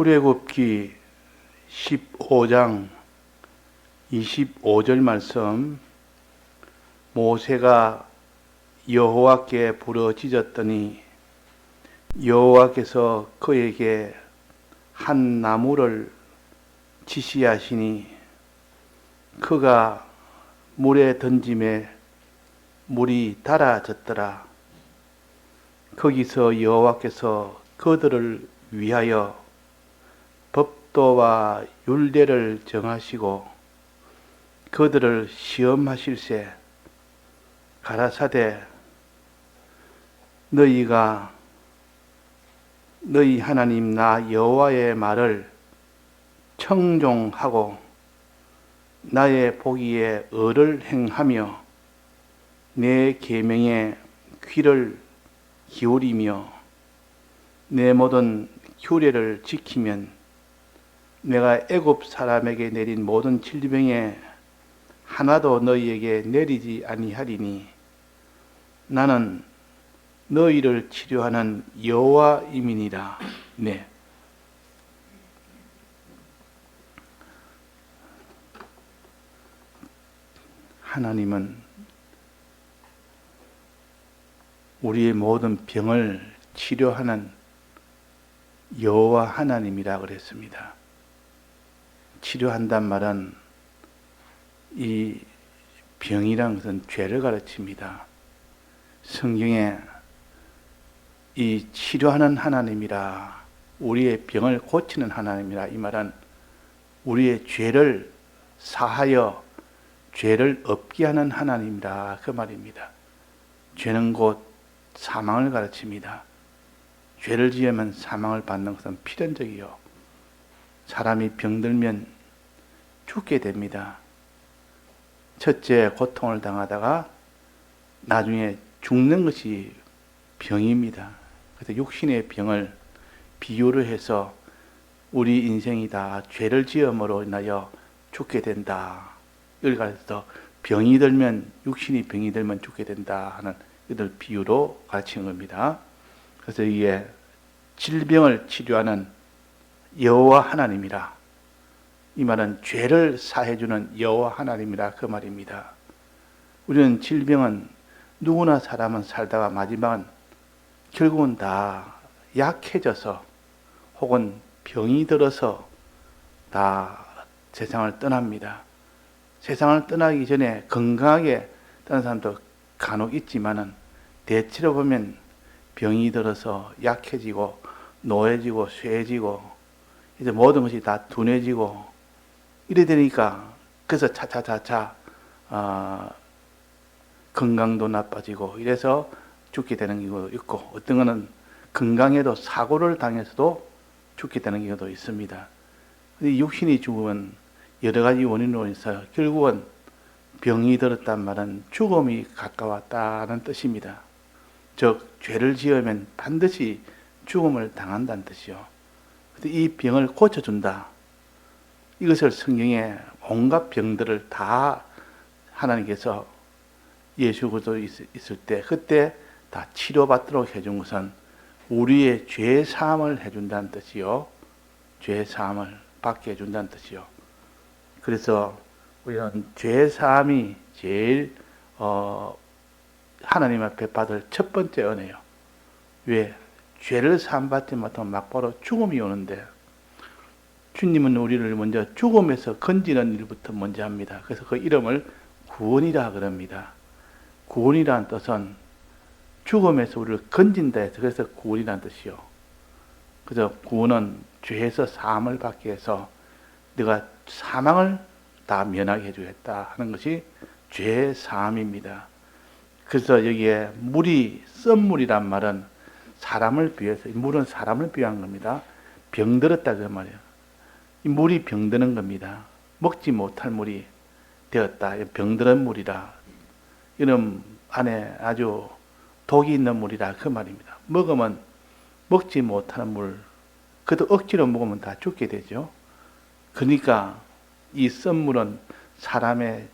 출애굽기 15장 25절 말씀. 모세가 여호와께 부르짖었더니 여호와께서 그에게 한 나무를 지시하시니 그가 물에 던짐에 물이 달아졌더라. 거기서 여호와께서 그들을 위하여 법도와 율례를 정하시고 그들을 시험하실세 가라사대 너희가 너희 하나님 나 여호와의 말을 청종하고 나의 보기에 의를 행하며 내 계명에 귀를 기울이며 내 모든 규례를 지키면 내가 애굽 사람에게 내린 모든 질병에 하나도 너희에게 내리지 아니하리니 나는 너희를 치료하는 여호와임이니라. 네. 하나님은 우리의 모든 병을 치료하는 여호와 하나님이라 그랬습니다. 치료한단 말은 이 병이란 것은 죄를 가르칩니다. 성경에 이 치료하는 하나님이라, 우리의 병을 고치는 하나님이라, 이 말은 우리의 죄를 사하여 죄를 없게 하는 하나님이라 그 말입니다. 죄는 곧 사망을 가르칩니다. 죄를 지으면 사망을 받는 것은 필연적이요. 사람이 병들면 죽게 됩니다. 첫째 고통을 당하다가 나중에 죽는 것이 병입니다. 그래서 육신의 병을 비유를 해서 우리 인생이 다 죄를 지음으로 인하여 죽게 된다. 이걸 가르쳐서 병이 들면, 육신이 병이 들면 죽게 된다 하는 이들 비유로 가르치는 겁니다. 그래서 이게 질병을 치료하는 여호와 하나님이라, 이 말은 죄를 사해주는 여호와 하나님이라 그 말입니다. 우리는 질병은 누구나 사람은 살다가 마지막은 결국은 다 약해져서 혹은 병이 들어서 다 세상을 떠납니다. 세상을 떠나기 전에 건강하게 떠난 사람도 간혹 있지만은 대체로 보면 병이 들어서 약해지고 노해지고 쇠해지고 이제 모든 것이 다 둔해지고 이래 되니까 그래서 차차차차 건강도 나빠지고 이래서 죽게 되는 경우도 있고, 어떤 거는 건강에도 사고를 당해서도 죽게 되는 경우도 있습니다. 근데 육신이 죽으면 여러 가지 원인으로 인해서 결국은 병이 들었단 말은 죽음이 가까웠다는 뜻입니다. 즉 죄를 지으면 반드시 죽음을 당한다는 뜻이요. 이 병을 고쳐준다. 이것을 성경에 온갖 병들을 다 하나님께서 예수 그리스도 있을 때 그때 다 치료받도록 해준 것은 우리의 죄 사함을 해준다는 뜻이요. 죄 사함을 받게 해준다는 뜻이요. 그래서 우리는 죄 사함이 제일 하나님 앞에 받을 첫 번째 은혜요. 왜? 죄를 사함받지 못하면 막바로 죽음이 오는데 주님은 우리를 먼저 죽음에서 건지는 일부터 먼저 합니다. 그래서 그 이름을 구원이라 그럽니다. 구원이라는 뜻은 죽음에서 우리를 건진다 해서 그래서 구원이라는 뜻이요. 그래서 구원은 죄에서 사함을 받게 해서 네가 사망을 다 면하게 해주겠다 하는 것이 죄 사함입니다. 그래서 여기에 물이 썸물이란 말은 사람을 비해서, 물은 사람을 비유한 겁니다. 병들었다 그 말이에요. 이 물이 병드는 겁니다. 먹지 못할 물이 되었다. 병들은 물이라. 이런 안에 아주 독이 있는 물이라 그 말입니다. 먹으면 먹지 못하는 물, 그것도 억지로 먹으면 다 죽게 되죠. 그러니까 이 썸물은 사람의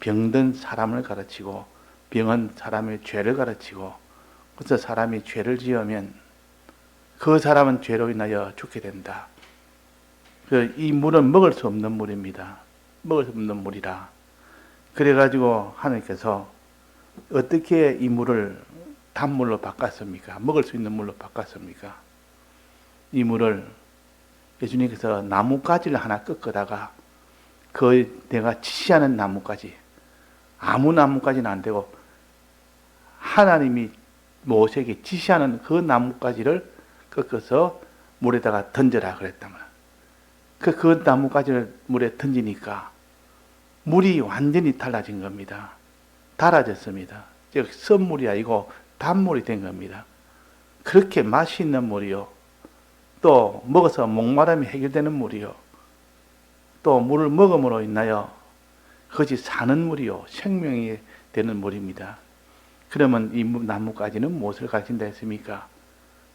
병든 사람을 가르치고 병은 사람의 죄를 가르치고, 그래서 사람이 죄를 지으면 그 사람은 죄로 인하여 죽게 된다. 이 물은 먹을 수 없는 물입니다. 먹을 수 없는 물이라. 그래가지고 하나님께서 어떻게 이 물을 단물로 바꿨습니까? 먹을 수 있는 물로 바꿨습니까? 이 물을 예수님께서 나뭇가지를 하나 꺾어다가 내가 지시하는 나뭇가지, 아무 나뭇가지는 안 되고 하나님이 모세에게 지시하는 그 나뭇가지를 꺾어서 물에다가 던져라 그랬단 말이야. 그 나뭇가지를 물에 던지니까 물이 완전히 달라진 겁니다. 달아졌습니다. 즉 선물이 아니고 단물이 된 겁니다. 그렇게 맛있는 물이요. 또 먹어서 목마름이 해결되는 물이요. 또 물을 먹음으로 인하여 그것이 사는 물이요. 생명이 되는 물입니다. 그러면 이 나뭇가지는 무엇을 가르친다 했습니까?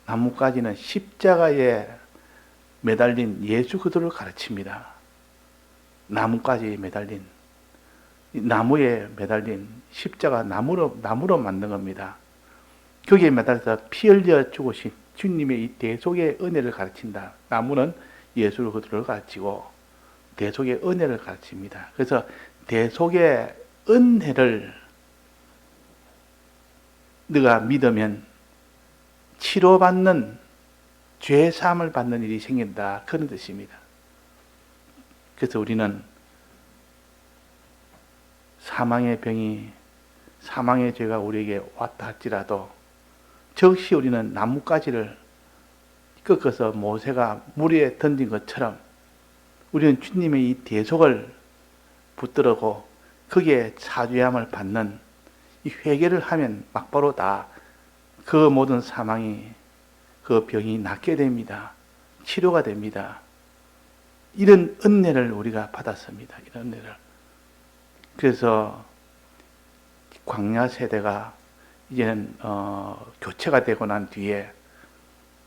나뭇가지는 십자가에 매달린 예수 그리스도를 가르칩니다. 나뭇가지에 매달린, 나무에 매달린 십자가 나무로 만든 겁니다. 거기에 매달려서 피 흘려 죽으신 주님의 이 대속의 은혜를 가르친다. 나무는 예수 그리스도를 가르치고 대속의 은혜를 가르칩니다. 그래서 대속의 은혜를 네가 믿으면 치료받는, 죄사함을 받는 일이 생긴다. 그런 뜻입니다. 그래서 우리는 사망의 병이, 사망의 죄가 우리에게 왔다 할지라도 즉시 우리는 나뭇가지를 꺾어서 모세가 물에 던진 것처럼 우리는 주님의 이 대속을 붙들고 거기에 사죄함을 받는 이 회개를 하면 막바로 다 그 모든 사망이, 그 병이 낫게 됩니다. 치료가 됩니다. 이런 은혜를 우리가 받았습니다. 이런 은혜를. 그래서 광야 세대가 이제는 교체가 되고 난 뒤에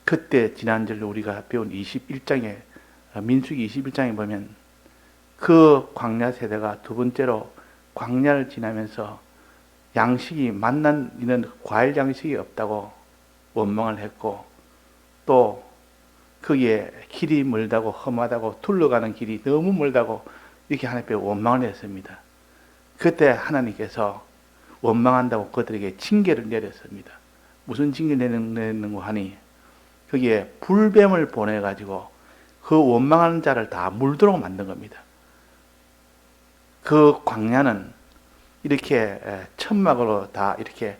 그때 지난주에 우리가 배운 21장에 민수기 21장에 보면 그 광야 세대가 두 번째로 광야를 지나면서 양식이 만난 이는 과일 양식이 없다고 원망을 했고 또 거기에 길이 멀다고 험하다고 둘러가는 길이 너무 멀다고 이렇게 하나님께 원망을 했습니다. 그때 하나님께서 원망한다고 그들에게 징계를 내렸습니다. 무슨 징계를 내는고 하니 거기에 불뱀을 보내가지고 그 원망하는 자를 다 물도록 만든 겁니다. 그 광야는 이렇게 천막으로 다 이렇게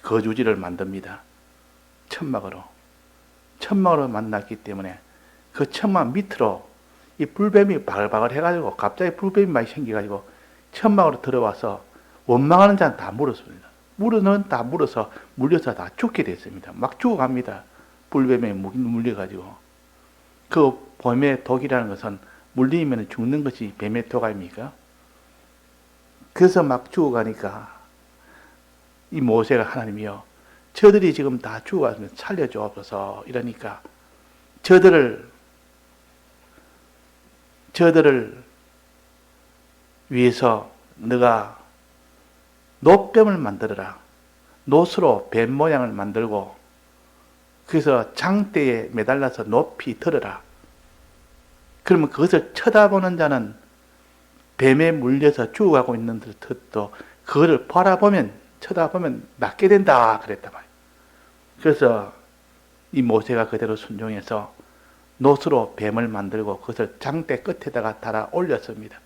거주지를 만듭니다. 천막으로 만났기 때문에 그 천막 밑으로 이 불뱀이 바글바글 해가지고 갑자기 불뱀이 많이 생겨가지고 천막으로 들어와서 원망하는 자는 다 물었습니다. 물어서 물려서 다 죽게 됐습니다. 막 죽어갑니다. 불뱀에 물려가지고. 그 뱀의 독이라는 것은 물리면 죽는 것이 뱀의 독 아닙니까? 그래서 막 죽어가니까 이 모세가 하나님이요, 저들이 지금 다 죽어가면 살려주옵소서 이러니까 저들을 위해서 너가 놋뱀을 만들어라. 놋으로 뱀 모양을 만들고 그래서 장대에 매달려서 높이 들어라. 그러면 그것을 쳐다보는 자는 뱀에 물려서 죽어가고 있는 듯도 그거를 쳐다보면 낫게 된다 그랬단 말이에요. 그래서 이 모세가 그대로 순종해서 놋으로 뱀을 만들고 그것을 장대 끝에다가 달아 올렸습니다.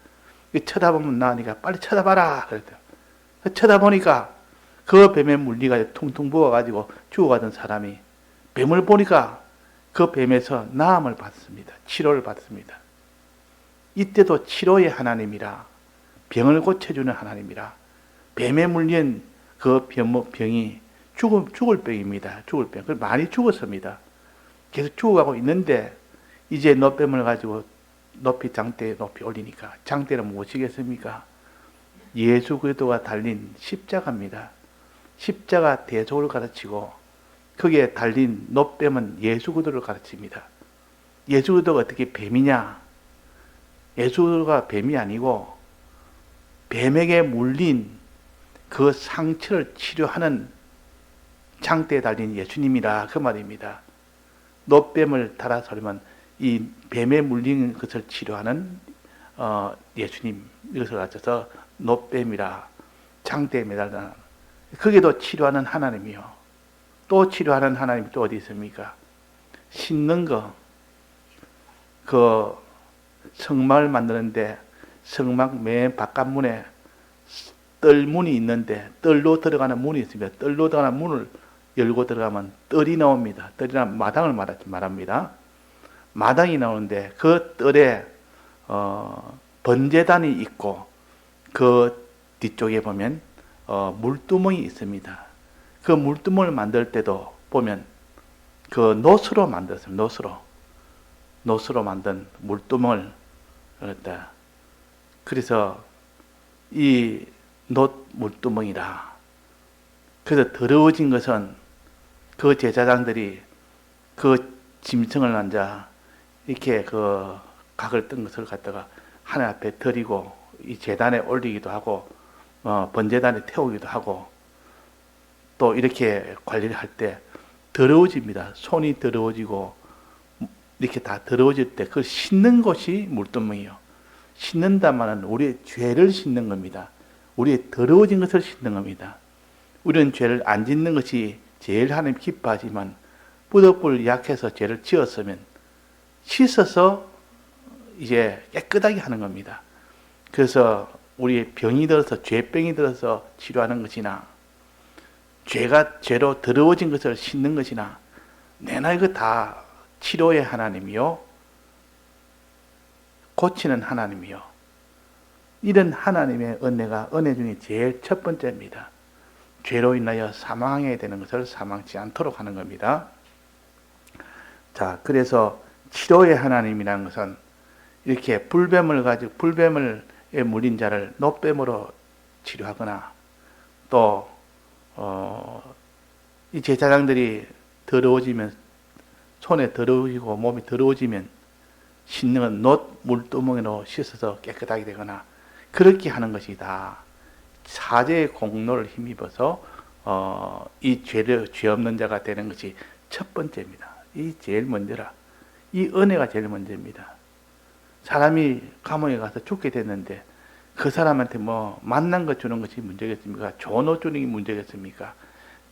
쳐다보면 나으니까 빨리 쳐다봐라 그랬대요. 쳐다보니까 그 뱀에 물리가 퉁퉁 부어가지고 죽어가던 사람이 뱀을 보니까 그 뱀에서 나음을 받습니다. 치료를 받습니다. 이때도 치료의 하나님이라, 병을 고쳐주는 하나님이라, 뱀에 물린 그 병이 죽을 병입니다. 죽을 병. 그걸 많이 죽었습니다. 계속 죽어가고 있는데 이제 놋뱀을 가지고 장대에 높이 올리니까 장대는 무엇이겠습니까? 예수 그리스도가 달린 십자가입니다. 십자가 대속을 가르치고 거기에 달린 놋뱀은 예수 그리스도를 가르칩니다. 예수 그리스도가 어떻게 뱀이냐? 예수 그리스도가 뱀이 아니고 뱀에게 물린 그 상처를 치료하는 장대에 달린 예수님이라 그 말입니다. 놋뱀을 달아서 올리면 이 뱀에 물린 것을 치료하는 예수님 이것을 가져서 노뱀이라 장대에 매달다 거기도 치료하는 하나님이요. 또 치료하는 하나님이 또 어디 있습니까? 씻는 거, 그 성막을 만드는데 성막 맨 바깥문에 뜰문이 있는데 뜰로 들어가는 문이 있습니다. 뜰로 들어가는 문을 열고 들어가면 뜰이 나옵니다. 뜰이나 마당을 말합니다. 마당이 나오는데 그 뜰에 번제단이 있고 그 뒤쪽에 보면 물두멍이 있습니다. 그 물두멍을 만들 때도 보면 그 노스로 만들었습니다. 노스로 만든 물두멍을 그랬다. 그래서 이 물두멍이라. 그래서 더러워진 것은 그 제사장들이 그 짐승을 앉아 이렇게 그 각을 뜬 것을 갖다가 하늘 앞에 드리고 이 제단에 올리기도 하고 번제단에 태우기도 하고 또 이렇게 관리를 할 때 더러워집니다. 손이 더러워지고 이렇게 다 더러워질 때 그걸 씻는 것이 물두멍이요. 씻는다마는 우리의 죄를 씻는 겁니다. 우리의 더러워진 것을 씻는 겁니다. 우리는 죄를 안 짓는 것이 제일 하나님 기뻐하지만 뿌덕불 약해서 죄를 지었으면 씻어서 이제 깨끗하게 하는 겁니다. 그래서 우리의 병이 들어서 죄병이 들어서 치료하는 것이나 죄로 더러워진 것을 씻는 것이나 내나 이거 다 치료의 하나님이요 고치는 하나님이요 이런 하나님의 은혜가 은혜 중에 제일 첫 번째입니다. 죄로 인하여 사망하게 되는 것을 사망치 않도록 하는 겁니다. 자, 그래서 치료의 하나님이라는 것은 이렇게 불뱀을 물린 자를 노뱀으로 치료하거나 또 이 제사장들이 더러워지면 손에 더러워지고 몸이 더러워지면 씻는 건 물두멍으로 씻어서 깨끗하게 되거나 그렇게 하는 것이 다 사죄의 공로를 힘입어서 이 죄 없는 자가 되는 것이 첫 번째입니다. 이 제일 먼저라. 이 은혜가 제일 먼저입니다. 사람이 감옥에 가서 죽게 됐는데 그 사람한테 뭐 만난 거 주는 것이 문제겠습니까? 좋은 옷 주는 게 문제겠습니까?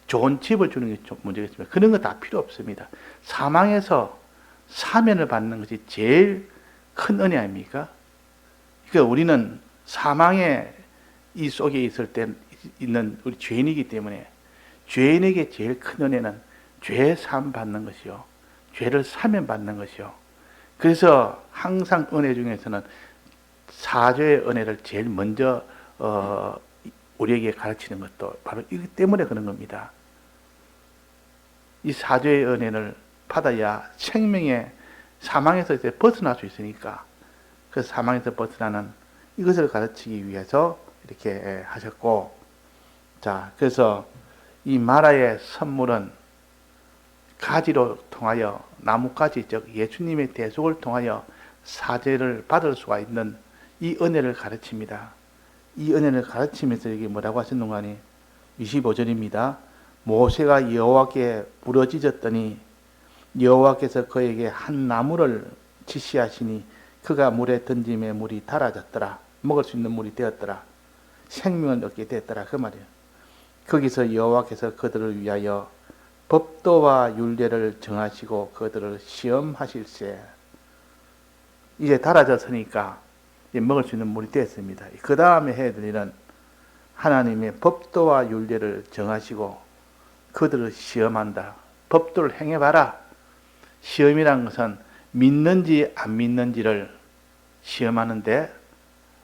좋은 집을 주는 게 문제겠습니까? 그런 거 다 필요 없습니다. 사망에서 사면을 받는 것이 제일 큰 은혜 아닙니까? 그러니까 우리는 사망의 이 속에 있을 때 있는 우리 죄인이기 때문에 죄인에게 제일 큰 은혜는 죄 사함 받는 것이요. 죄를 사면 받는 것이요. 그래서 항상 은혜 중에서는 사죄의 은혜를 제일 먼저 우리에게 가르치는 것도 바로 이기 때문에 그런 겁니다. 이 사죄의 은혜를 받아야 생명의 사망에서 이제 벗어날 수 있으니까 그 사망에서 벗어나는 이것을 가르치기 위해서 이렇게 하셨고, 자, 그래서 이 마라의 선물은 가지로 통하여 나뭇가지 즉 예수님의 대속을 통하여 사죄를 받을 수가 있는 이 은혜를 가르칩니다. 이 은혜를 가르치면서 여기 뭐라고 하셨는가 하니 25절입니다. 모세가 여호와께 부르짖었더니 여호와께서 그에게 한 나무를 지시하시니 그가 물에 던짐에 물이 달아졌더라. 먹을 수 있는 물이 되었더라. 생명을 얻게 됐더라. 그 말이에요. 거기서 여호와께서 그들을 위하여 법도와 율례를 정하시고 그들을 시험하실세. 이제 달아졌으니까 이제 먹을 수 있는 물이 됐습니다. 그 다음에 해야 될 일은 하나님의 법도와 율례를 정하시고 그들을 시험한다. 법도를 행해봐라. 시험이란 것은 믿는지 안 믿는지를 시험하는데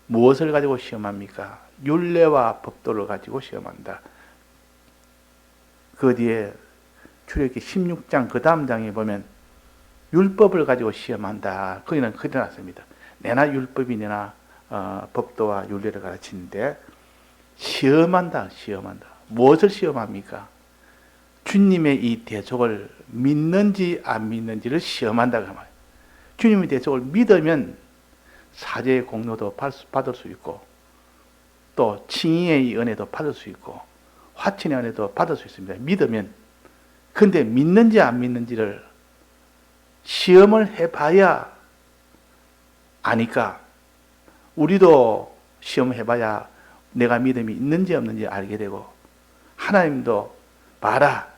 무엇을 가지고 시험합니까? 율례와 법도를 가지고 시험한다. 그 뒤에 출애굽기 16장 그 다음 장에 보면 율법을 가지고 시험한다. 거기는 그래 놨습니다. 내나 율법이 내나 법도와 율례를 가르치는데 시험한다. 무엇을 시험합니까? 주님의 이 대속을 믿는지 안 믿는지를 시험한다. 그 말이에요. 주님의 대속을 믿으면 사죄의 공로도 받을 수 있고 또 칭의의 이 은혜도 받을 수 있고 화친의 은혜도 받을 수 있습니다. 믿으면. 근데 믿는지 안 믿는지를 시험을 해봐야 아니까 우리도 시험해봐야 내가 믿음이 있는지 없는지 알게 되고 하나님도 봐라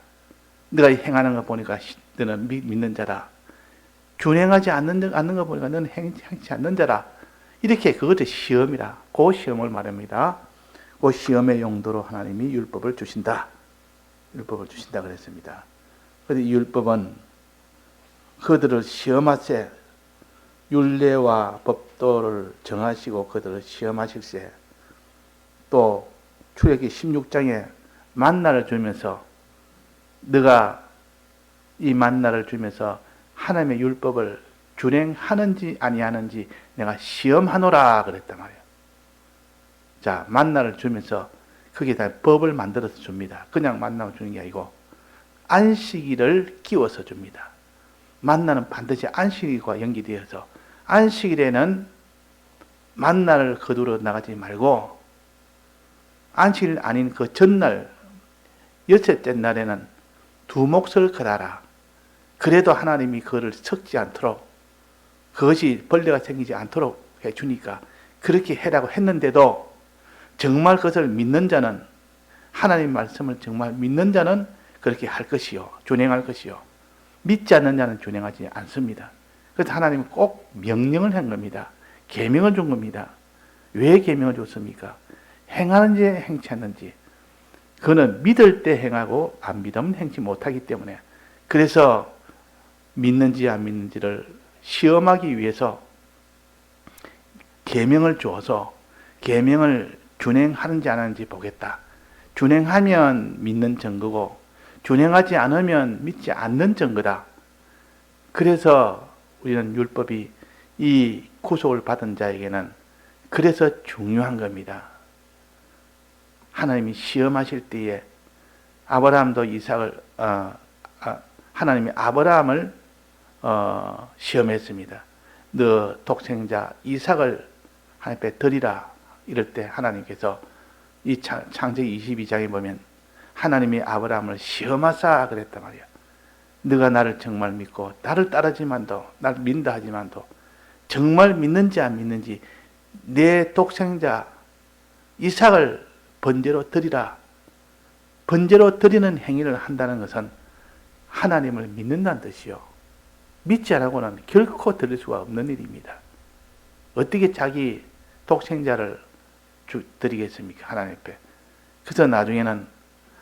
네가 행하는 거 보니까 너는 믿는 자라 균행하지 않는 거 보니까 너는 행치 않는 자라 이렇게 그것도 시험이라 그 시험을 말합니다. 그 시험의 용도로 하나님이 율법을 주신다. 율법을 주신다 그랬습니다. 그런데 율법은 그들을 시험하세 율례와 법도를 정하시고 그들을 시험하실세 또 출애굽기 16장에 만나를 주면서 너가 이 만나를 주면서 하나님의 율법을 준행하는지 아니하는지 내가 시험하노라 그랬단 말이에요. 자, 만나를 주면서 그게 다 법을 만들어서 줍니다. 그냥 만나를 주는 게 아니고 안식일을 끼워서 줍니다. 만나는 반드시 안식일과 연기되어서 안식일에는 만나를 거두러 나가지 말고 안식일 아닌 그 전날 여섯째 날에는 두 몫을 거다라. 그래도 하나님이 그거를 섞지 않도록 그것이 벌레가 생기지 않도록 해주니까 그렇게 해라고 했는데도 정말 그것을 믿는 자는 하나님 말씀을 정말 믿는 자는 그렇게 할 것이요 준행할 것이요 믿지 않는 자는 준행하지 않습니다. 그래서 하나님은 꼭 명령을 한 겁니다. 계명을 준 겁니다. 왜 계명을 줬습니까? 행하는지 행치 않는지 그는 믿을 때 행하고 안 믿으면 행치 못하기 때문에 그래서 믿는지 안 믿는지를 시험하기 위해서 계명을 주어서 계명을 준행하는지 안 하는지 보겠다. 준행하면 믿는 증거고 준행하지 않으면 믿지 않는 증거다. 그래서 우리는 율법이 이 구속을 받은 자에게는 그래서 중요한 겁니다. 하나님이 시험하실 때에 아브라함도 이삭을 하나님이 아브라함을 시험했습니다. 너 독생자 이삭을 하나님 앞에 드리라 이럴 때 하나님께서 이 창세기 22장에 보면 하나님이 아브라함을 시험하사 그랬단 말이야. 너가 나를 정말 믿고 나를 따르지만도 나를 믿는다 하지만도 정말 믿는지 안 믿는지 내 독생자 이삭을 번제로 드리라. 번제로 드리는 행위를 한다는 것은 하나님을 믿는다는 뜻이요. 믿지 않고는 결코 드릴 수가 없는 일입니다. 어떻게 자기 독생자를 드리겠습니까? 하나님 앞에. 그래서 나중에는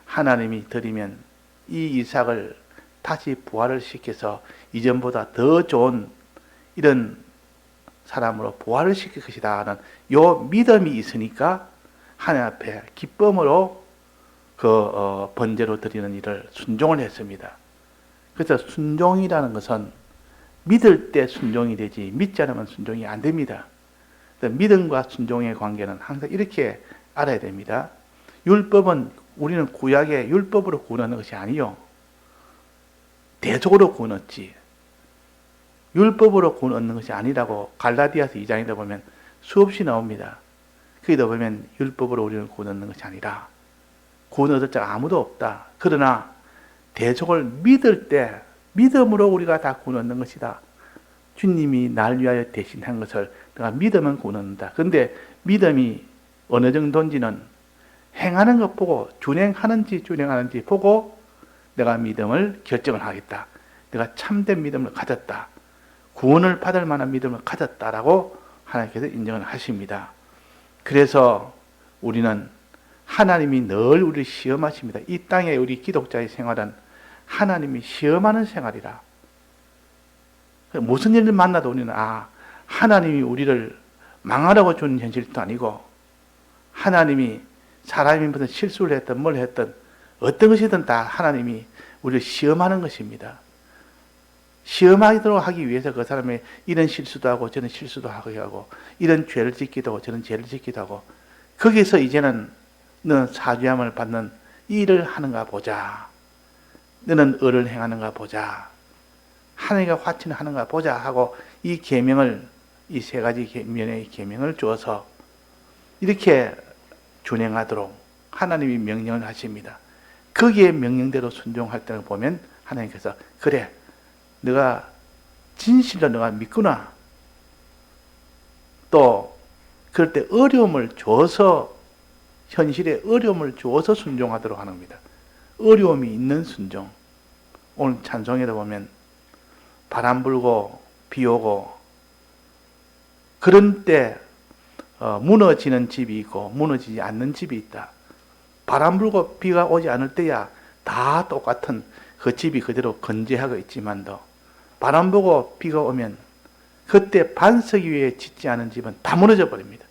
하나님이 드리면 이 이삭을 다시 부활을 시켜서 이전보다 더 좋은 이런 사람으로 부활을 시킬 것이다 하는 요 믿음이 있으니까 하나님 앞에 기쁨으로 번제로 드리는 일을 순종을 했습니다. 그래서 순종이라는 것은 믿을 때 순종이 되지 믿지 않으면 순종이 안 됩니다. 믿음과 순종의 관계는 항상 이렇게 알아야 됩니다. 율법은 우리는 구약의 율법으로 구원하는 것이 아니요. 대속으로 구원 얻지. 율법으로 구원 얻는 것이 아니라고 갈라디아서 2장에다 보면 수없이 나옵니다. 거기다 보면 율법으로 우리는 구원 얻는 것이 아니라 구원 얻을 자가 아무도 없다. 그러나 대속을 믿을 때 믿음으로 우리가 다 구원 얻는 것이다. 주님이 날 위하여 대신한 것을 내가 믿으면 구원 얻는다. 그런데 믿음이 어느 정도인지는 행하는 것 보고 준행하는지 준행하는지 보고 내가 믿음을 결정을 하겠다. 내가 참된 믿음을 가졌다. 구원을 받을 만한 믿음을 가졌다라고 하나님께서 인정을 하십니다. 그래서 우리는 하나님이 늘 우리를 시험하십니다. 이 땅에 우리 기독자의 생활은 하나님이 시험하는 생활이라. 무슨 일을 만나도 우리는 하나님이 우리를 망하라고 주는 현실도 아니고 하나님이 사람이 무슨 실수를 했든 뭘 했든 어떤 것이든 다 하나님이 우리를 시험하는 것입니다. 시험하도록 하기 위해서 그 사람이 이런 실수도 하고 저런 실수도 하고 이런 죄를 짓기도 하고 저런 죄를 짓기도 하고 거기서 이제는 너는 사죄함을 받는 일을 하는가 보자. 너는 의를 행하는가 보자. 하나님과 화친을 하는가 보자 하고 이 계명을 이 세 가지 면의 계명을 주어서 이렇게 준행하도록 하나님이 명령을 하십니다. 거기에 명령대로 순종할 때를 보면 하나님께서 그래 너가 진실로 너가 믿구나. 또 그럴 때 어려움을 줘서, 현실에 어려움을 줘서 순종하도록 하는 겁니다. 어려움이 있는 순종. 오늘 찬송에도 보면 바람 불고 비 오고 그런 때 무너지는 집이 있고 무너지지 않는 집이 있다. 바람 불고 비가 오지 않을 때야 다 똑같은 그 집이 그대로 건재하고 있지만도, 바람 불고 비가 오면 그때 반석 위에 짓지 않은 집은 다 무너져 버립니다.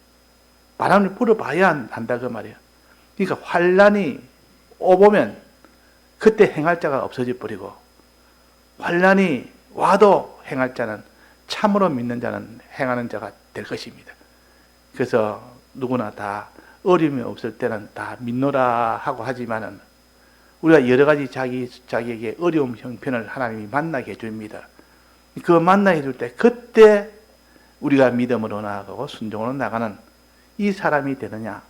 바람을 불어봐야 한다 그 말이에요. 그러니까 환란이 오보면 그때 행할 자가 없어져 버리고, 환란이 와도 행할 자는, 참으로 믿는 자는 행하는 자가 될 것입니다. 그래서 누구나 다 어려움이 없을 때는 다 믿노라 하고 하지만은, 우리가 여러 가지 자기에게 어려움 형편을 하나님이 만나게 해줍니다. 그 만나게 해줄 때 그때 우리가 믿음으로 나아가고 순종으로 나가는 이 사람이 되느냐.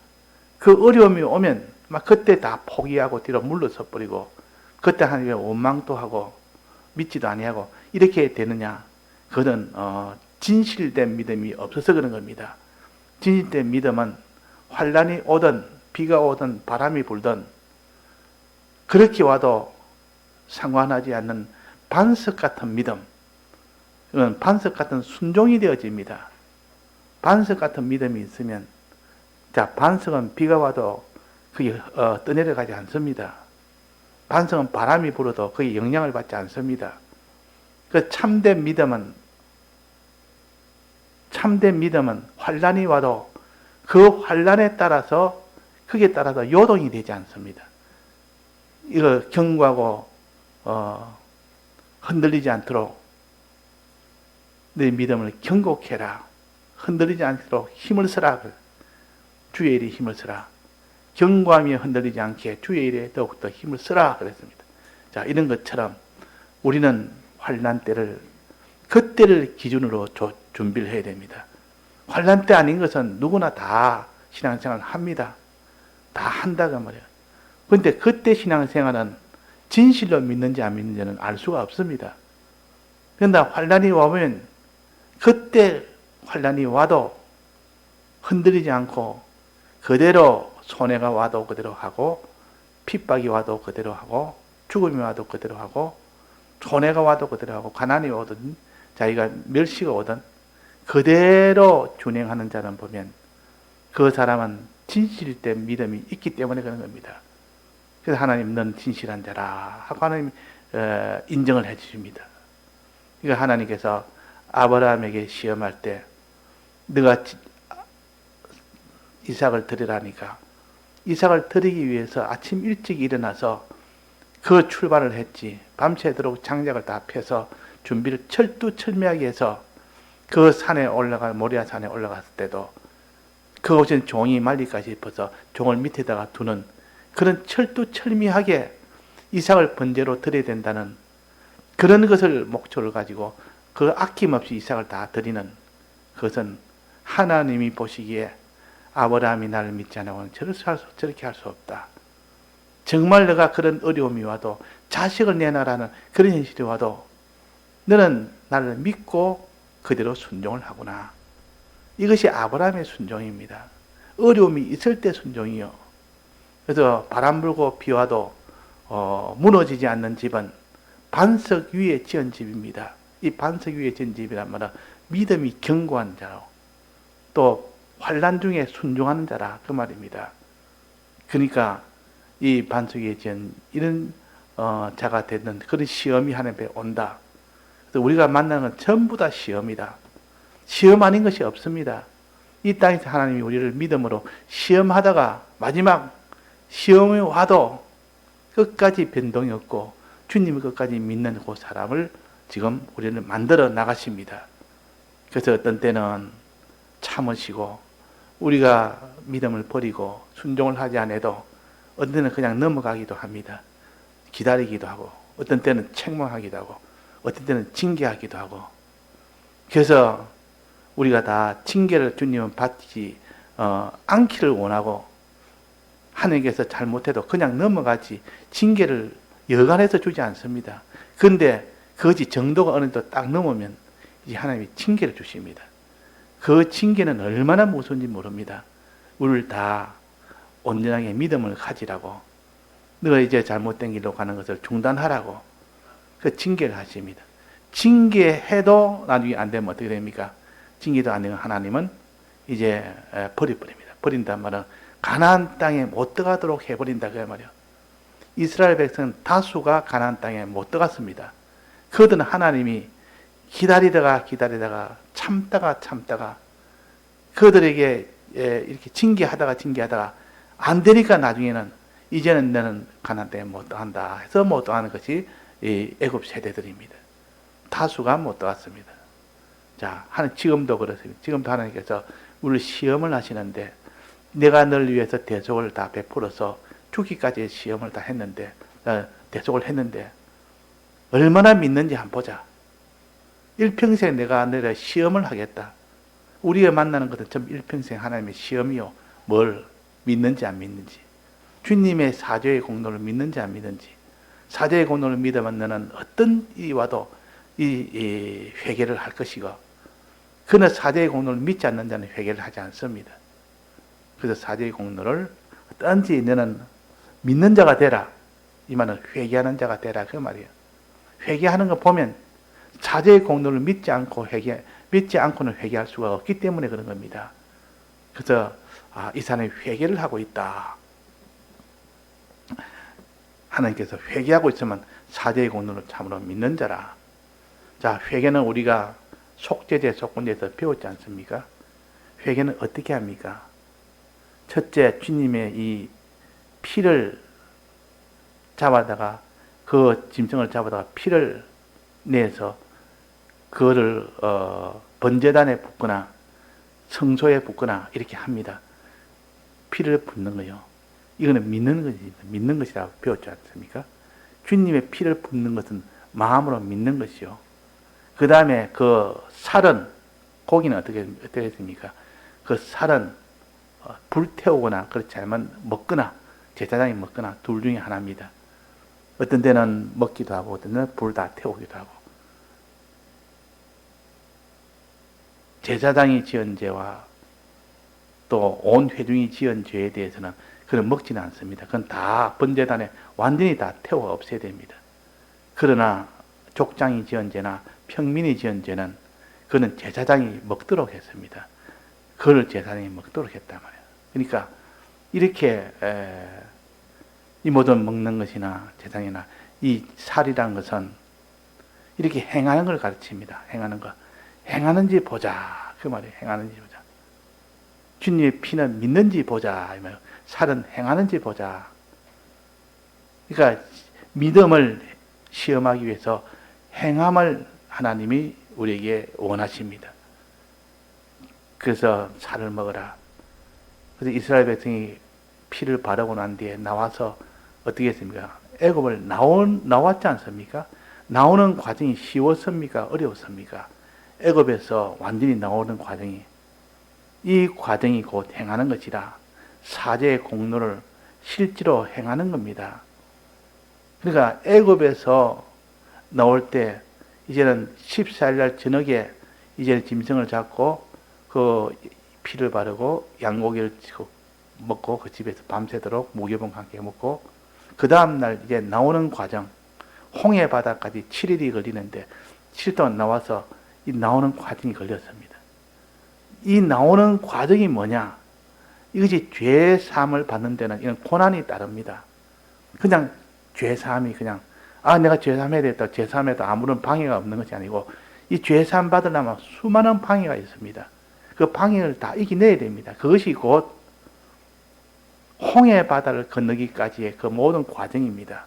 그 어려움이 오면 막 그때 다 포기하고 뒤로 물러서 버리고 그때 하나님의 원망도 하고 믿지도 아니하고 이렇게 되느냐. 그건 진실된 믿음이 없어서 그런 겁니다. 진실된 믿음은 환란이 오든 비가 오든 바람이 불든 그렇게 와도 상관하지 않는 반석 같은 믿음, 그건 반석 같은 순종이 되어집니다. 반석 같은 믿음이 있으면, 자, 반석은 비가 와도 그게 떠내려가지 않습니다. 반석은 바람이 불어도 그게 영향을 받지 않습니다. 그 참된 믿음은 환란이 와도 그 환란에 따라서, 그게 따라서 요동이 되지 않습니다. 이거 경고하고 흔들리지 않도록 내 믿음을 경고해라. 흔들리지 않도록 힘을 쓰라. 주의 일에 힘을 쓰라. 경고하며 흔들리지 않게 주의 일에 더욱더 힘을 쓰라 그랬습니다. 자, 이런 것처럼 우리는 환난 때를, 그때를 기준으로 준비를 해야 됩니다. 환난 때 아닌 것은 누구나 다 신앙생활을 합니다. 다 한다고 말이에요. 그런데 그때 신앙생활은 진실로 믿는지 안 믿는지는 알 수가 없습니다. 그런데 환난이 오면 그때 환난이 와도 흔들리지 않고 그대로 손해가 와도 그대로 하고, 핍박이 와도 그대로 하고, 죽음이 와도 그대로 하고, 손해가 와도 그대로 하고, 가난이 오든 자기가 멸시가 오든 그대로 준행하는 자는 보면 그 사람은 진실된 믿음이 있기 때문에 그런 겁니다. 그래서 하나님 넌 진실한 자라 하고 하나님 인정을 해 주십니다. 그러니까 하나님께서 아브라함에게 시험할 때 네가 이삭을 드리라니까, 이삭을 드리기 위해서 아침 일찍 일어나서 그 출발을 했지. 밤새도록 장작을 다 펴서 준비를 철두철미하게 해서 그 산에 모리아 산에 올라갔을 때도 그곳엔 종이 말리까지 입어서 종을 밑에다가 두는 그런 철두철미하게 이삭을 번제로 드려야 된다는 그런 것을 목표를 가지고 그 아낌없이 이삭을 다 드리는 그것은 하나님이 보시기에 아브라함이 나를 믿지 않으면 저렇게 할 수 없다. 정말 내가 그런 어려움이 와도, 자식을 내놔라는 그런 현실이 와도 너는 나를 믿고 그대로 순종을 하구나. 이것이 아브라함의 순종입니다. 어려움이 있을 때 순종이요. 그래서 바람 불고 비 와도 무너지지 않는 집은 반석 위에 지은 집입니다. 이 반석 위에 지은 집이란 말은 믿음이 견고한 자로, 또 환난 중에 순종하는 자라 그 말입니다. 그러니까 이 반석 위에 지은 이런 자가 되는 그런 시험이 하나님께 온다. 그래서 우리가 만나는 건 전부 다 시험이다. 시험 아닌 것이 없습니다. 이 땅에서 하나님이 우리를 믿음으로 시험하다가 마지막 시험이 와도 끝까지 변동이 없고 주님을 끝까지 믿는 그 사람을 지금 우리는 만들어 나가십니다. 그래서 어떤 때는 참으시고 우리가 믿음을 버리고 순종을 하지 않아도 어떤 때는 그냥 넘어가기도 합니다. 기다리기도 하고, 어떤 때는 책망하기도 하고, 어떤 때는 징계하기도 하고. 그래서 우리가 다 징계를 주님은 받지 않기를 원하고, 하나님께서 잘못해도 그냥 넘어가지 징계를 여간해서 주지 않습니다. 그런데 그것이 정도가 어느 정도 딱 넘으면 이제 하나님이 징계를 주십니다. 그 징계는 얼마나 무서운지 모릅니다. 우리를 다 온전하게 믿음을 가지라고, 너가 이제 잘못된 길로 가는 것을 중단하라고 그 징계를 하십니다. 징계해도 나중에 안 되면 어떻게 됩니까? 징계도 안 되면 하나님은 이제 버려버립니다. 버린단 말은 가나안 땅에 못 들어가도록 해버린다 그 말이에요. 이스라엘 백성은 다수가 가나안 땅에 못 들어갔습니다. 그들은 하나님이 기다리다가 참다가 그들에게 이렇게 징계하다가 안 되니까 나중에는 이제는 너는 가나안 땅에 못 들어간다 해서 못 들어가는 것이 이 애굽 세대들입니다. 다수가 못 들어갔습니다. 자, 지금도 그렇습니다. 지금도 하나님께서 우리 시험을 하시는데, 내가 널 위해서 대속을 다 베풀어서 죽기까지의 시험을 다 했는데, 대속을 했는데 얼마나 믿는지 한번 보자. 일평생 내가 너를 시험을 하겠다. 우리가 만나는 것은 전부 일평생 하나님의 시험이요. 뭘 믿는지 안 믿는지, 주님의 사죄의 공로를 믿는지 안 믿는지. 사죄의 공로를 믿으면 너는 어떤 일이 와도 이 회개를 할 것이고, 그는 사죄의 공로를 믿지 않는 자는 회개를 하지 않습니다. 그래서 사죄의 공로를 어떤지 너는 믿는 자가 되라. 이 말은 회개하는 자가 되라 그 말이에요. 회개하는 거 보면 사죄의 공로를 믿지 않고는 회개할 수가 없기 때문에 그런 겁니다. 그래서 이 사람이 회개를 하고 있다. 하나님께서 회개하고 있으면 사죄의 공로를 참으로 믿는 자라. 자, 회개는 우리가 속죄제, 속건제에서 배웠지 않습니까? 회개는 어떻게 합니까? 첫째, 주님의 이 피를 잡아다가, 그 짐승을 잡아다가 피를 내서 그거를 번제단에 붓거나 성소에 붓거나 이렇게 합니다. 피를 붓는 거요. 이거는 믿는 것이라고 배웠지 않습니까? 주님의 피를 붓는 것은 마음으로 믿는 것이요. 그 다음에 그 살은, 고기는 어떻게 했습니까? 그 살은 불태우거나 그렇지 않으면 먹거나, 제사장이 먹거나 둘 중에 하나입니다. 어떤 데는 먹기도 하고 어떤 데는 불 다 태우기도 하고. 제사장이 지은 죄와 또 온 회중이 지은 죄에 대해서는 그건 먹지는 않습니다. 그건 다 번제단에 완전히 다 태워 없애야 됩니다. 그러나 족장이 지은 죄나 평민이 지은 죄는 그는 제사장이 먹도록 했습니다. 그걸 제사장이 먹도록 했단 말이에요. 그러니까 이렇게 이 모든 먹는 것이나 제사장이나 이 살이라는 것은 이렇게 행하는 걸 가르칩니다. 행하는 거. 행하는지 보자. 그 말이에요. 행하는지 보자. 주님의 피는 믿는지 보자. 살은 행하는지 보자. 그러니까 믿음을 시험하기 위해서 행함을 하나님이 우리에게 원하십니다. 그래서 살을 먹어라. 그래서 이스라엘 백성이 피를 바르고 난 뒤에 나와서 어떻게 했습니까? 애굽을 나왔지 않습니까? 나오는 과정이 쉬웠습니까? 어려웠습니까? 애굽에서 완전히 나오는 과정이, 이 과정이 곧 행하는 것이라 사죄의 공로를 실제로 행하는 겁니다. 그러니까 애굽에서 나올 때 이제는 14일날 저녁에 이제는 짐승을 잡고 그 피를 바르고 양고기를 먹고 그 집에서 밤새도록 무교병과 함께 먹고, 그 다음날 이제 나오는 과정, 홍해 바다까지 7일이 걸리는데 7일 동안 나와서 이 나오는 과정이 걸렸습니다. 이 나오는 과정이 뭐냐? 이것이 죄 사함을 받는 데는 이런 고난이 따릅니다. 그냥 죄 사함이 그냥 내가 죄 사함해야 되겠다, 죄 사함에도 아무런 방해가 없는 것이 아니고, 이 죄 사함 받으려면 수많은 방해가 있습니다. 그 방해를 다 이겨내야 됩니다. 그것이 곧 홍해 바다를 건너기까지의 그 모든 과정입니다.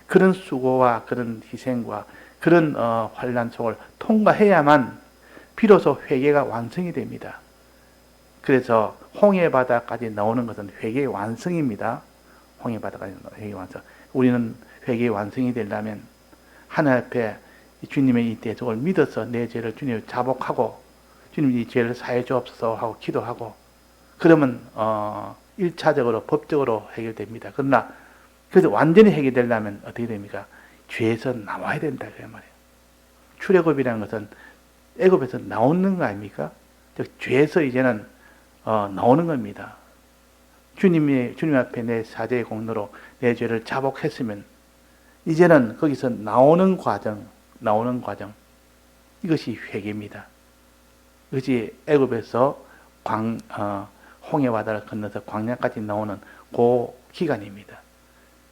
그런 수고와 그런 희생과 그런 환난 속을 통과해야만 비로소 회개가 완성이 됩니다. 그래서 홍해 바다까지 나오는 것은 회개의 완성입니다. 홍해 바다까지 회개의 완성. 우리는 회개의 완성이 되려면 하나님 앞에 주님의 이 대속을 믿어서 내 죄를 주님을 자복하고 주님 이 죄를 사해 주옵소서 하고 기도하고, 그러면 1차적으로 법적으로 해결됩니다. 그러나 그래서 완전히 해결되려면 어떻게 됩니까? 죄에서 나와야 된다 그 말이에요. 출애굽이라는 것은 애굽에서 나오는 거 아닙니까? 즉 죄에서 이제는 나오는 겁니다. 주님 앞에 내 사죄의 공로로 내 죄를 자복했으면 이제는 거기서 나오는 과정 이것이 회개입니다. 그것이 애굽에서 홍해 바다를 건너서 광야까지 나오는 그 기간입니다.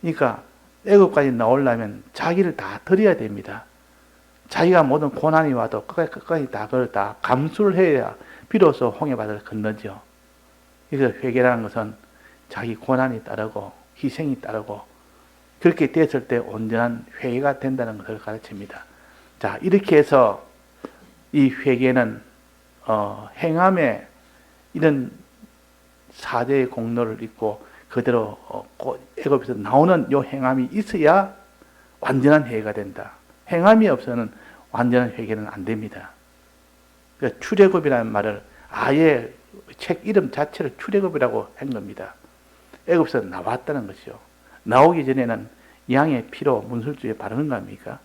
그러니까 애굽까지 나오려면 자기를 다 드려야 됩니다. 자기가 모든 고난이 와도 끝까지 다 그걸 다 감수를 해야 비로소 홍해 바다를 건너죠. 그래서 회개라는 것은 자기 고난이 따르고 희생이 따르고 그렇게 됐을 때 온전한 회개가 된다는 것을 가르칩니다. 자, 이렇게 해서 이 회개는 행함에 이런 사죄의 공로를 잇고 그대로 애굽에서 나오는 이 행함이 있어야 완전한 회개가 된다. 행함이 없어서는 완전한 회개는 안 됩니다. 그러니까 출애굽이라는 말을 아예 책 이름 자체를 출애굽이라고 한 겁니다. 애굽에서 나왔다는 것이죠. 나오기 전에는 양의 피로 문설주에 바르는 거 아닙니까?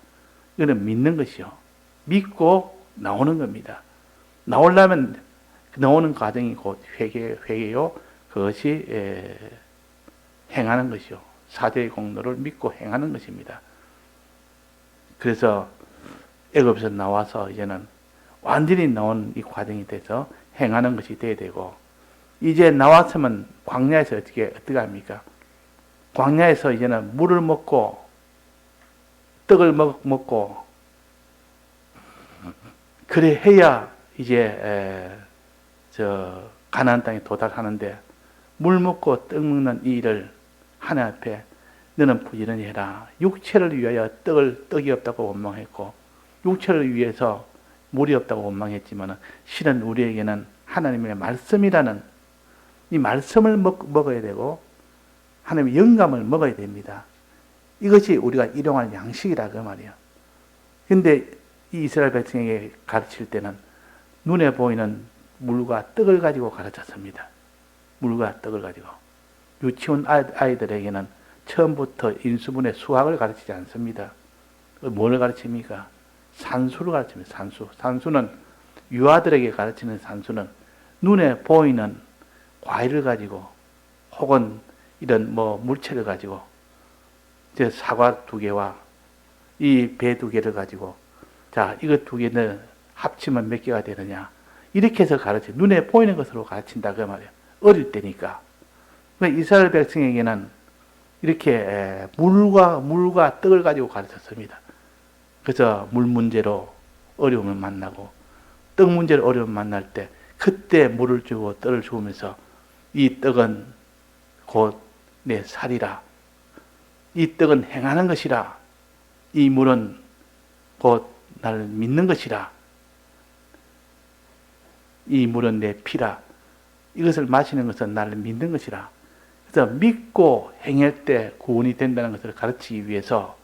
이거는 믿는 것이요. 믿고 나오는 겁니다. 나오려면 나오는 과정이 곧 회개요. 그것이 행하는 것이요. 사죄의 공로를 믿고 행하는 것입니다. 그래서 애굽에서 나와서 이제는 완전히 나온 이 과정이 돼서 행하는 것이 돼야 되고, 이제 나왔으면 광야에서 어떻게 합니까? 광야에서 이제는 물을 먹고 떡을 먹고 그래 해야 이제 가나안 땅에 도달하는데, 물 먹고 떡 먹는 이 일을 하나님 앞에 너는 부지런히 해라. 육체를 위하여 떡이 없다고 원망했고, 육체를 위해서 물이 없다고 원망했지만 실은 우리에게는 하나님의 말씀이라는 이 말씀을 먹어야 되고 하나님의 영감을 먹어야 됩니다. 이것이 우리가 일용할 양식이라 그 말이에요. 근데 이 이스라엘 백성에게 가르칠 때는 눈에 보이는 물과 떡을 가지고 가르쳤습니다. 물과 떡을 가지고. 유치원 아이들에게는 처음부터 인수분해 수학을 가르치지 않습니다. 뭘 가르칩니까? 산수를 가르칩니다. 산수는 유아들에게 가르치는 산수는 눈에 보이는 과일을 가지고 혹은 이런 물체를 가지고 이제 사과 2개와 이 배 2개를 가지고 자 이거 2개는 합치면 몇 개가 되느냐 이렇게 해서 눈에 보이는 것으로 가르친다 그 말이에요. 어릴 때니까. 그러니까 이스라엘 백성에게는 이렇게 물과 떡을 가지고 가르쳤습니다. 그래서 물 문제로 어려움을 만나고 떡 문제로 어려움을 만날 때 그때 물을 주고 떡을 주면서 이 떡은 곧 내 살이라. 이 떡은 행하는 것이라. 이 물은 곧 나를 믿는 것이라. 이 물은 내 피라. 이것을 마시는 것은 나를 믿는 것이라. 그래서 믿고 행할 때 구원이 된다는 것을 가르치기 위해서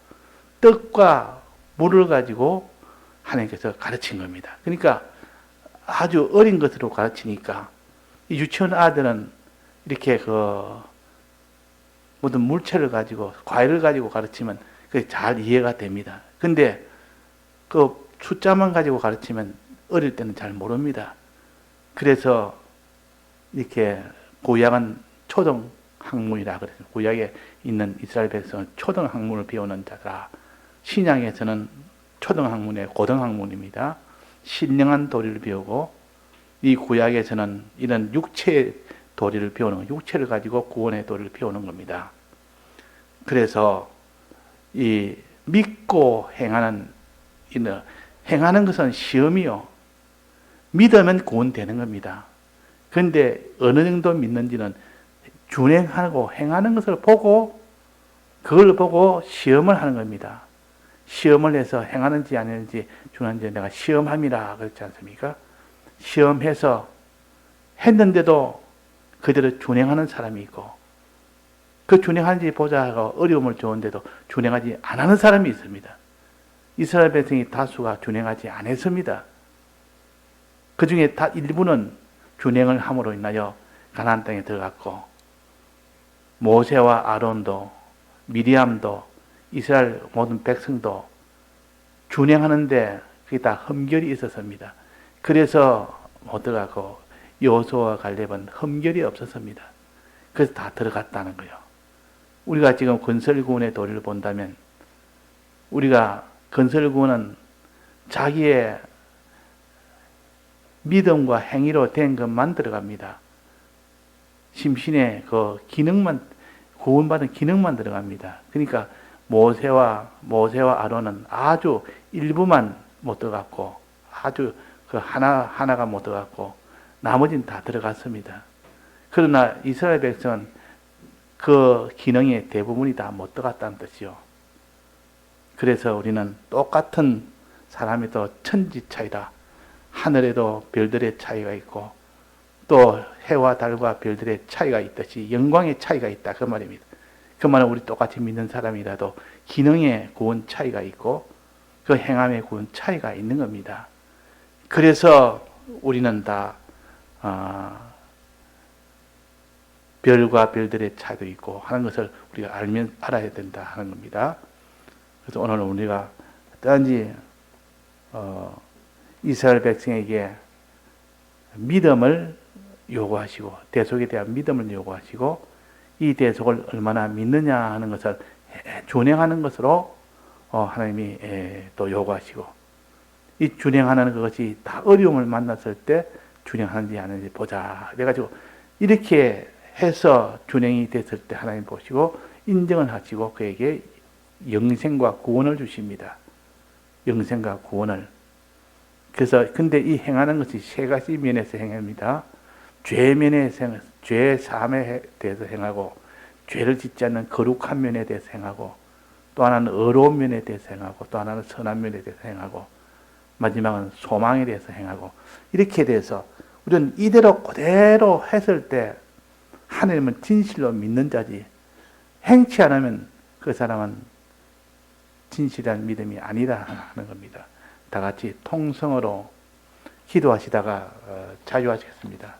떡과 물을 가지고 하나님께서 가르친 겁니다. 그러니까 아주 어린 것으로 가르치니까 이 유치원 아들은 이렇게 모든 물체를 가지고 과일을 가지고 가르치면 그게 잘 이해가 됩니다. 근데 그 숫자만 가지고 가르치면 어릴 때는 잘 모릅니다. 그래서 이렇게 구약은 초등 학문이라 그랬어요. 구약에 있는 이스라엘 백성은 초등 학문을 배우는 자라. 신약에서는 초등 학문의 고등 학문입니다. 신령한 도리를 배우고 이 구약에서는 이런 육체의 도리를 배우는 육체를 가지고 구원의 도리를 배우는 겁니다. 그래서 이 믿고 행하는 것은 시험이요. 믿으면 구원되는 겁니다. 그런데 어느 정도 믿는지는 준행하고 행하는 것을 보고 그걸 보고 시험을 하는 겁니다. 시험을 해서 행하는지 안 하는지 준하는지 내가 시험함이라 그렇지 않습니까? 시험해서 했는데도 그대로 준행하는 사람이 있고 그 준행하는지 보자 하고 어려움을 주는데도 준행하지 안 하는 사람이 있습니다. 이스라엘 백성이 다수가 준행하지 않았습니다. 그 중에 일부는 준행을 함으로 인하여 가나안 땅에 들어갔고 모세와 아론도 미리암도 이스라엘 모든 백성도 준행하는데 그게 다 흠결이 있었습니다. 그래서 못 들어가고 여호수아와 갈렙은 흠결이 없었습니다. 그래서 다 들어갔다는 거예요. 우리가 지금 건설구원의 도리를 본다면 우리가 건설구원은 자기의 믿음과 행위로 된 것만 들어갑니다. 심신의 그 기능만, 구원받은 기능만 들어갑니다. 그러니까 모세와 아론은 아주 일부만 못 들어갔고, 아주 그 하나가 못 들어갔고, 나머지는 다 들어갔습니다. 그러나 이스라엘 백성은 그 기능의 대부분이 다 못 들어갔다는 뜻이요. 그래서 우리는 똑같은 사람이 또 천지 차이다. 하늘에도 별들의 차이가 있고 또 해와 달과 별들의 차이가 있듯이 영광의 차이가 있다. 그 말입니다. 그 말은 우리 똑같이 믿는 사람이라도 기능의 구원 차이가 있고 그 행함의 구원 차이가 있는 겁니다. 그래서 우리는 다 별과 별들의 차이도 있고 하는 것을 우리가 알아야 된다 하는 겁니다. 그래서 오늘 우리가 어떤지 이스라엘 백성에게 믿음을 요구하시고 대속에 대한 믿음을 요구하시고 이 대속을 얼마나 믿느냐 하는 것을 준행하는 것으로 하나님이 또 요구하시고 이 준행하는 것이 다 어려움을 만났을 때 준행하는지 안 하는지 보자. 그래가지고 이렇게 해서 준행이 됐을 때 하나님 보시고 인정을 하시고 그에게 영생과 구원을 주십니다. 영생과 구원을. 그래서 근데 이 행하는 것이 세 가지 면에서 행합니다. 죄 면에서 죄 사함에 대해서 행하고 죄를 짓지 않는 거룩한 면에 대해서 행하고 또 하나는 의로운 면에 대해서 행하고 또 하나는 선한 면에 대해서 행하고 마지막은 소망에 대해서 행하고 이렇게 돼서 우리는 이대로 그대로 했을 때 하나님은 진실로 믿는 자지 행치 않으면 그 사람은 진실한 믿음이 아니다 하는 겁니다. 다 같이 통성으로 기도하시다가 자유하시겠습니다.